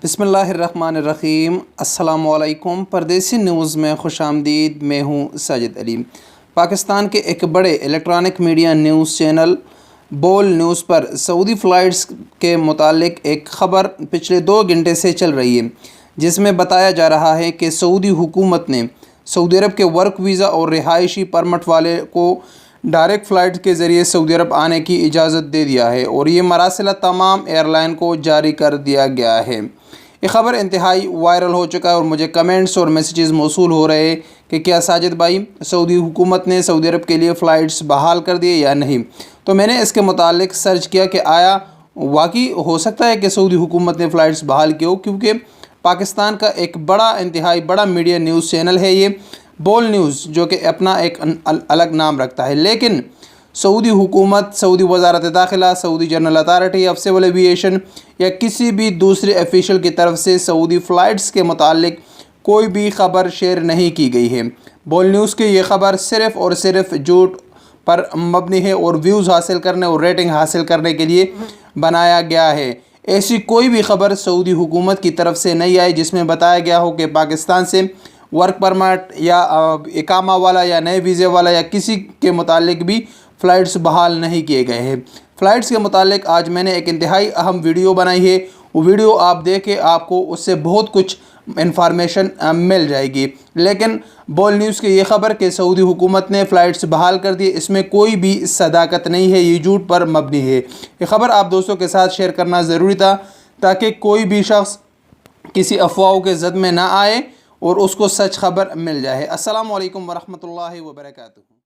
बिस्मिल्लाहिर्रहमानिर्रहीम। अस्सलाम वालेकुम। परदेसी न्यूज़ में खुश आमदीद। मैं हूँ साजिद अली। पाकिस्तान के एक बड़े इलेक्ट्रॉनिक मीडिया न्यूज़ चैनल बोल न्यूज़ पर सऊदी फ़्लाइट्स के मुतालिक एक ख़बर पिछले 2 घंटे से चल रही है, जिसमें बताया जा रहा है कि सऊदी हुकूमत ने सऊदी अरब के वर्क वीज़ा और रिहायशी परमट वाले को डायरेक्ट फ़्लाइट के ज़रिए सऊदी अरब आने की इजाज़त दे दिया है और ये मरासिला तमाम एयरलाइन को जारी कर दिया गया है। ये ख़बर इंतहाई वायरल हो चुका है और मुझे कमेंट्स और मैसेजेस मौसूल हो रहे हैं कि क्या साजिद भाई, सऊदी हुकूमत ने सऊदी अरब के लिए फ़्लाइट्स बहाल कर दिए या नहीं। तो मैंने इसके मुतालिक सर्च किया कि आया वाकई हो सकता है कि सऊदी हुकूमत ने फ़्लाइट्स बहाल की हो, क्योंकि पाकिस्तान का एक बड़ा इंतहाई बड़ा मीडिया न्यूज़ चैनल है ये बोल न्यूज़, जो कि अपना एक अलग नाम रखता है। लेकिन सऊदी हुकूमत, सऊदी वज़ारत दाखिला, सऊदी General Authority of Civil Aviation या किसी भी दूसरे ऑफिशियल की तरफ से सऊदी फ़्लाइट्स के मुतालिक कोई भी ख़बर शेयर नहीं की गई है। बोल न्यूज़ की ये ख़बर सिर्फ़ और सिर्फ झूठ पर मबनी है और व्यूज़ हासिल करने और रेटिंग हासिल करने के लिए बनाया गया है। ऐसी कोई भी ख़बर सऊदी हुकूमत की तरफ से नहीं आई जिसमें बताया गया हो कि पाकिस्तान से वर्क परमिट या इकामा वाला या नए वीज़े वाला या किसी के मुतालिक भी फ़्लाइट्स बहाल नहीं किए गए हैं। फ़्लाइट्स के मुतालिक आज मैंने एक इंतहाई अहम वीडियो बनाई है। वो वीडियो आप देखें, आपको उससे बहुत कुछ इन्फॉर्मेशन मिल जाएगी। लेकिन बोल न्यूज़ की ये ख़बर कि सऊदी हुकूमत ने फ़्लाइट्स बहाल कर दी, इसमें कोई भी सदाकत नहीं है, ये झूठ पर मबनी है। ये ख़बर आप दोस्तों के साथ शेयर करना ज़रूरी था ताकि कोई भी शख्स किसी अफवाहों के ज़द में ना आए और उसको सच खबर मिल जाए। अस्सलाम वालेकुम वरहमतुल्लाहि वबरकातुहू।